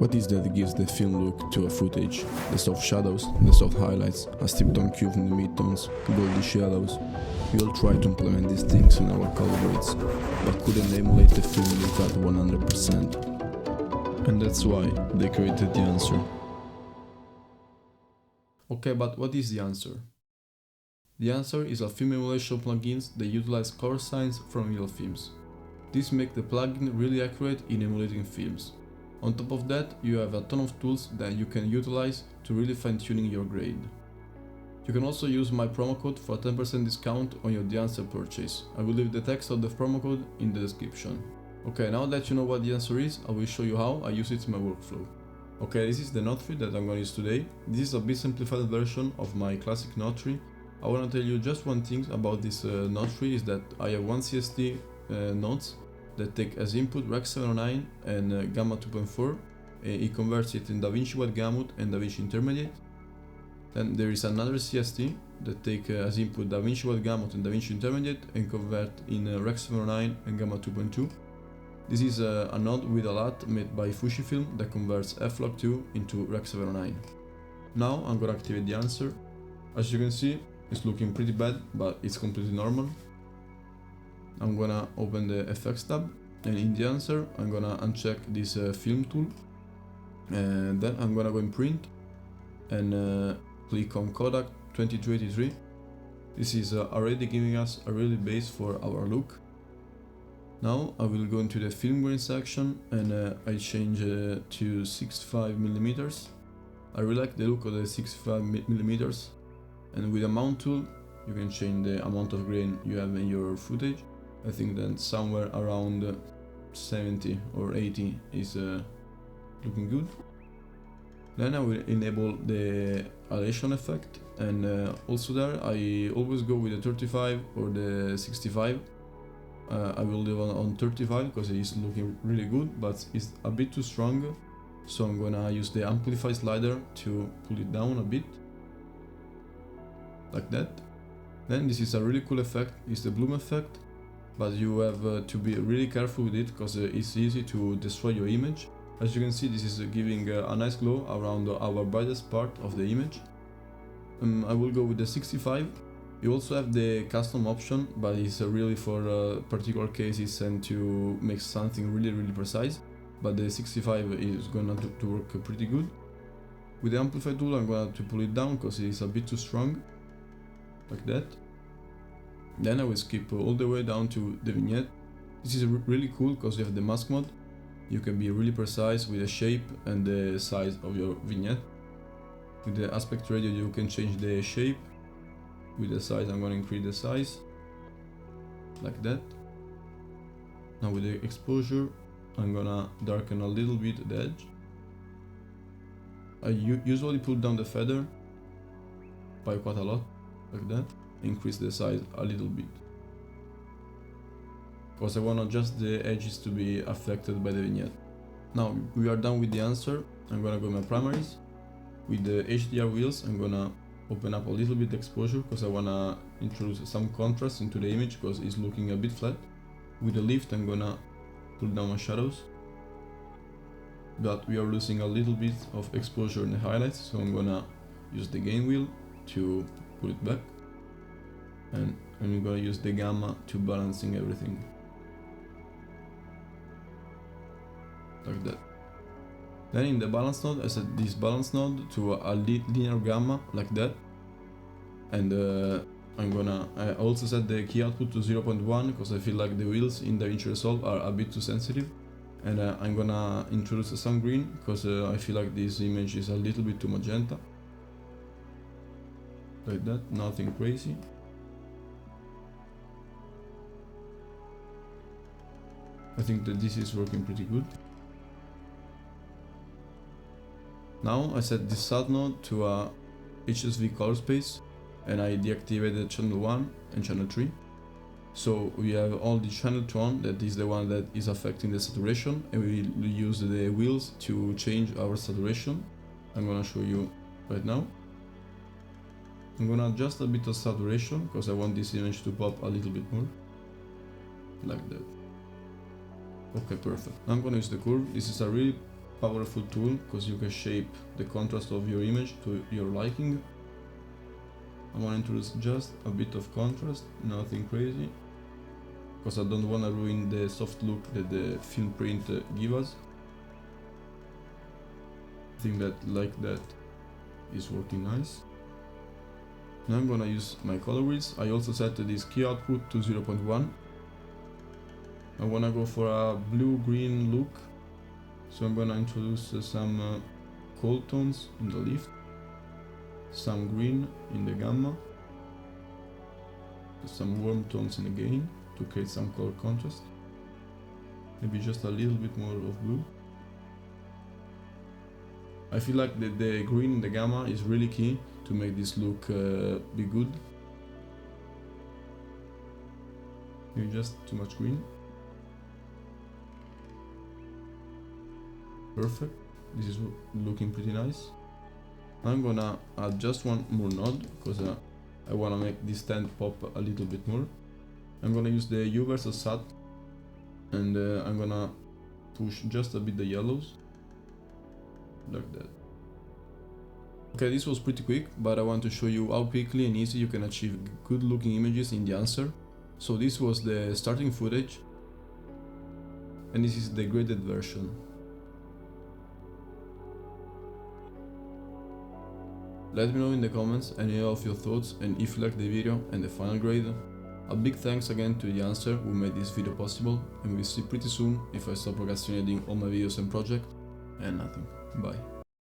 What is that gives the film look to a footage? The soft shadows, the soft highlights, a steep tone cue from the midtones, goldy shadows. We all try to implement these things in our color grades, but couldn't emulate the film look at 100%. And that's why they created Dehancer. Okay, but what is Dehancer? Dehancer is a film emulation plugin that utilizes color science from real films. This makes the plugin really accurate in emulating films. On top of that, you have a ton of tools that you can utilize to really fine-tuning your grade. You can also use my promo code for a 10% discount on your Dehancer purchase. I will leave the text of the promo code in the description. Okay, now that you know what Dehancer is, I will show you how I use it in my workflow. Okay, this is the note tree that I'm going to use today. This is a bit simplified version of my classic note tree. I want to tell you just one thing about this note tree is that I have one CST nodes that take as input Rec 709 and Gamma 2.4. It converts it in DaVinci Wide Gamut and DaVinci Intermediate. Then there is another CST that take as input DaVinci Wide Gamut and DaVinci Intermediate and convert in Rec 709 and Gamma 2.2. This is a node with a LUT made by Fujifilm that converts F-Log 2 into Rec 709. Now I'm gonna activate Dehancer. As you can see, it's looking pretty bad, but it's completely normal. I'm gonna open the FX tab, and in Dehancer I'm gonna uncheck this film tool, and then I'm gonna go in print and click on Kodak 2283. This is already giving us a really base for our look. Now I will go into the film grain section and I change to 65mm. I really like the look of the 65mm, and with the mount tool you can change the amount of grain you have in your footage. I think that somewhere around 70 or 80 is looking good. Then I will enable the halation effect, and also there I always go with the 35 or the 65. I will leave on 35 because it is looking really good, but it's a bit too strong, so I'm gonna use the amplify slider to pull it down a bit, like that. Then this is a really cool effect, it's the bloom effect, but you have to be really careful with it because it's easy to destroy your image. As you can see, this is giving a nice glow around our brightest part of the image. I will go with the 65. You also have the custom option, but it's really for particular cases and to make something really precise. But the 65 is gonna to work pretty good. With the amplify tool I'm going to pull it down because it is a bit too strong, like that. Then I will skip all the way down to the vignette. This is really cool because you have the mask mode. You can be really precise with the shape and the size of your vignette. With the aspect ratio you can change the shape. With the size I'm going to increase the size, like that. Now with the exposure I'm gonna darken a little bit the edge. I usually pull down the feather by quite a lot, like that. Increase the size a little bit, because I want just the edges to be affected by the vignette. Now we are done with Dehancer. I'm gonna go in my primaries. With the HDR wheels I'm gonna open up a little bit the exposure because I wanna introduce some contrast into the image because it's looking a bit flat. With the lift I'm gonna pull down my shadows, but we are losing a little bit of exposure in the highlights, so I'm gonna use the gain wheel to pull it back, and I'm gonna use the gamma to balancing everything, like that. Then in the balance node I set this balance node to a linear gamma, like that, and I also set the key output to 0.1 because I feel like the wheels in DaVinci Resolve are a bit too sensitive, and I'm gonna introduce some green because I feel like this image is a little bit too magenta, like that. Nothing crazy. I think that this is working pretty good. Now I set this sub node to a HSV color space, and I deactivated channel 1 and channel 3. So we have all the channel 2 that is the one that is affecting the saturation, and we will use the wheels to change our saturation. I'm gonna show you right now. I'm gonna adjust a bit of saturation because I want this image to pop a little bit more, like that. Okay, perfect. I'm gonna use the curve. This is a really powerful tool because you can shape the contrast of your image to your liking. I want to introduce just a bit of contrast, nothing crazy, because I don't want to ruin the soft look that the film print gives us. I think that like that is working nice. Now I'm gonna use my color wheels. I also set this key output to 0.1. I wanna go for a blue-green look, so I'm gonna introduce some cold tones in the lift, some green in the gamma, some warm tones in the gain to create some color contrast, maybe just a little bit more of blue. I feel like the green in the gamma is really key to make this look be good. Maybe just too much green. Perfect, this is looking pretty nice. I'm gonna add just one more node because I wanna make this tent pop a little bit more. I'm gonna use the U versus SAT and I'm gonna push just a bit the yellows, like that. Okay, this was pretty quick, but I want to show you how quickly and easy you can achieve good looking images in Dehancer. So this was the starting footage, and this is the graded version. Let me know in the comments any of your thoughts and if you liked the video and the final grade. A big thanks again to Dehancer who made this video possible, and we'll see pretty soon if I stop procrastinating all my videos and projects, and nothing. Bye.